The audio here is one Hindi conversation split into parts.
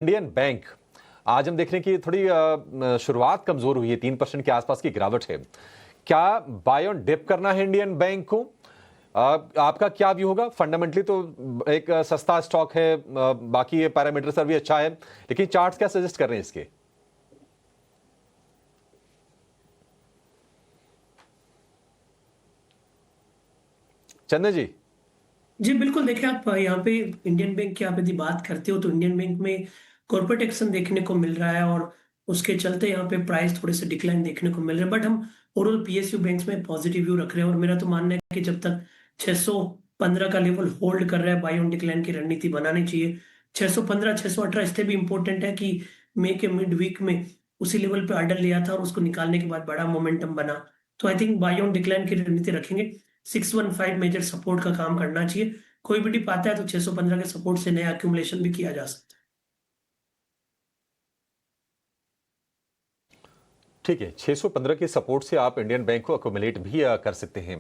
इंडियन बैंक आज हम देख रहे हैं कि थोड़ी शुरुआत कमजोर हुई है, 3% के आसपास की गिरावट है। क्या बाय ऑन डिप करना है इंडियन बैंक को? आपका क्या व्यू होगा? फंडामेंटली तो एक सस्ता स्टॉक है, बाकी ये पैरामीटर सर भी अच्छा है, लेकिन चार्ट्स क्या सजेस्ट कर रहे हैं इसके? चंदन जी। जी बिल्कुल, देखिए आप यहाँ पे इंडियन बैंक की आप यदि बात करते हो तो इंडियन बैंक में कॉर्पोरेट एक्शन देखने को मिल रहा है और उसके चलते यहाँ पे प्राइस थोड़े से डिक्लाइन देखने को मिल रहे हैं। बट हम ओवरऑल पीएसयू बैंक्स में पॉजिटिव व्यू रख रहे हैं और मेरा तो मानना है कि जब तक 615 का लेवल होल्ड कर रहा है, बाय ऑन डिक्लाइन की रणनीति बनानी चाहिए। 615 618 इसलिए भी इंपॉर्टेंट है कि मई के मिड वीक में उसी लेवल पे ऑर्डर लिया था और उसको निकालने के बाद बड़ा मोमेंटम बना। तो I think by on decline की रणनीति रखेंगे। 615 मेजर सपोर्ट का काम करना चाहिए। कोई भी डिप आता है तो 615 के सपोर्ट से नया एक्यूमुलेशन भी किया जा सकता है। ठीक है, 615 के सपोर्ट से आप इंडियन बैंक को अकोमोलेट भी कर सकते हैं।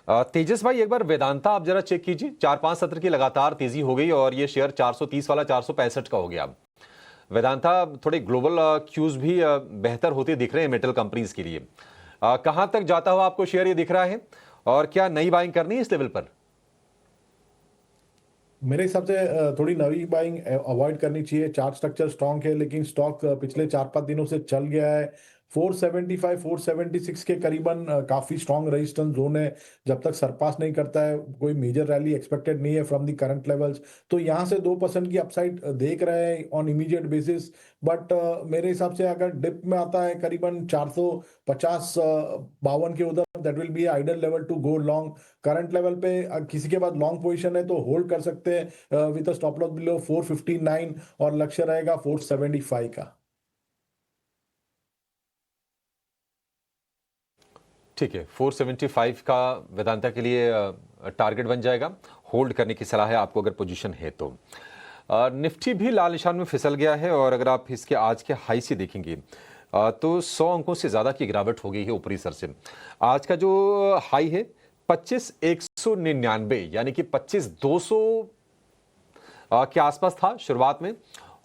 तेजस भाई, एक बार वेदांता आप जरा चेक कीजिए। 4-5 सत्र की लगातार तेजी हो गई और ये शेयर 430 वाला 465 का हो गया। वेदांता थोड़े ग्लोबल क्यूज भी बेहतर होते दिख रहे हैं मेटल कंपनीज के लिए। कहां तक जाता हुआ आपको शेयर ये दिख रहा है और क्या नई बाइंग करनी है इस लेवल पर? मेरे हिसाब से थोड़ी नई बाइंग अवॉइड करनी चाहिए। चार्ट स्ट्रक्चर स्ट्रांग है लेकिन स्टॉक पिछले 4-5 दिनों से चल गया है। 475 476 के करीबन काफी स्ट्रांग रेजिस्टेंस जोन है। जब तक सरपास नहीं करता है, कोई मेजर रैली एक्सपेक्टेड नहीं है फ्रॉम द करंट लेवल्स। तो यहाँ से 2% की अपसाइड देख रहे हैं ऑन इमीडिएट बेसिस। बट मेरे हिसाब से अगर डिप में आता है करीबन 450 52 के उधर, that will be ideal level to go long. Current level पे किसी के बाद लॉन्ग पोजीशन है तो होल्ड कर सकते हैं with a stop loss below 459 और लक्ष्य रहेगा 475 का। ठीक है, 475 का वेदांता के लिए टारगेट बन जाएगा। होल्ड करने की सलाह है आपको अगर पोजीशन है तो। निफ्टी भी लाल निशान में फिसल गया है और अगर आप इसके आज के हाई से देखेंगे तो 100 अंकों से ज़्यादा की गिरावट हो गई है ऊपरी सर से। आज का जो हाई है 25,199, यानी कि 25,200 के आसपास था शुरुआत में,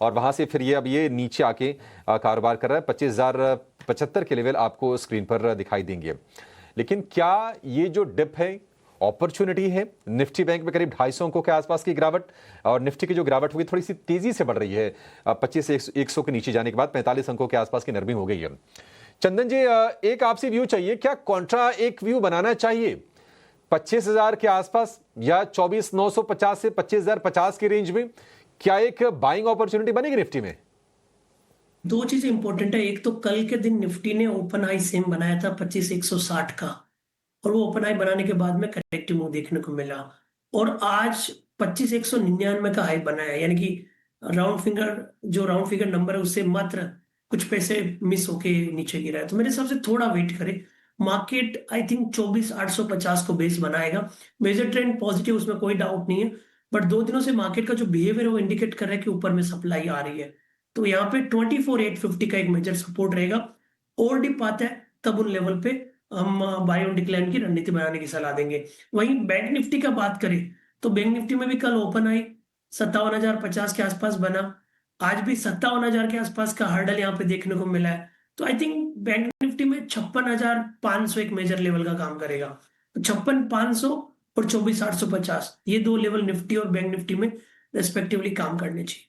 और वहां से फिर ये अब ये नीचे आके कारोबार कर रहा है। 25,075 के लेवल आपको स्क्रीन पर दिखाई देंगे। लेकिन क्या ये जो डिप है अपॉर्चुनिटी है? निफ्टी बैंक में करीब 250 अंकों के आसपास की गिरावट, और निफ्टी की जो गिरावट होगी थोड़ी सी तेजी से बढ़ रही है। 25,100 के नीचे जाने के बाद 45 अंकों के आसपास की नरमी हो गई है। चंदन जी, एक आपसे व्यू चाहिए, क्या कॉन्ट्रा एक व्यू बनाना चाहिए 25,000 के आसपास या 24,950 से 25,050 के रेंज में? क्या एक बाइंग अपॉर्चुनिटी बनेगी निफ्टी में? दो चीजें इंपॉर्टेंट है। एक तो कल के दिन निफ्टी ने ओपन हाई सेम बनाया था 25,160 का, और वो ओपन हाई बनाने के बाद में करेक्टिव मूव देखने को मिला। और आज 25,199 का हाई बनाया, यानी कि राउंड फिगर नंबर है उससे मात्र कुछ पैसे मिस होके नीचे गिरा है। तो मेरे हिसाब से थोड़ा वेट करे। मार्केट आई थिंक 24,850 को बेस बनाएगा। मेजर ट्रेंड पॉजिटिव, उसमें कोई डाउट नहीं है। बट 2 दिनों से मार्केट का जो बिहेवियर है वो इंडिकेट कर रहा है कि ऊपर में सप्लाई आ रही है। तो यहाँ पे 24,850 का एक मेजर सपोर्ट रहेगा। और डिप आता है तब उन लेवल पे हम बाय ऑन डिक्लाइन की रणनीति बनाने की सलाह देंगे। वहीं बैंक निफ्टी का बात करें तो बैंक निफ्टी में भी कल ओपन आई 57,050 के आसपास बना। आज भी 57,000 के आसपास का हर्डल यहाँ पे देखने को मिला है। तो आई थिंक बैंक निफ्टी में 56,500 एक मेजर लेवल का काम करेगा। तो 56,500 और 24,850 ये दो लेवल निफ्टी और बैंक निफ्टी में रेस्पेक्टिवली काम करने चाहिए।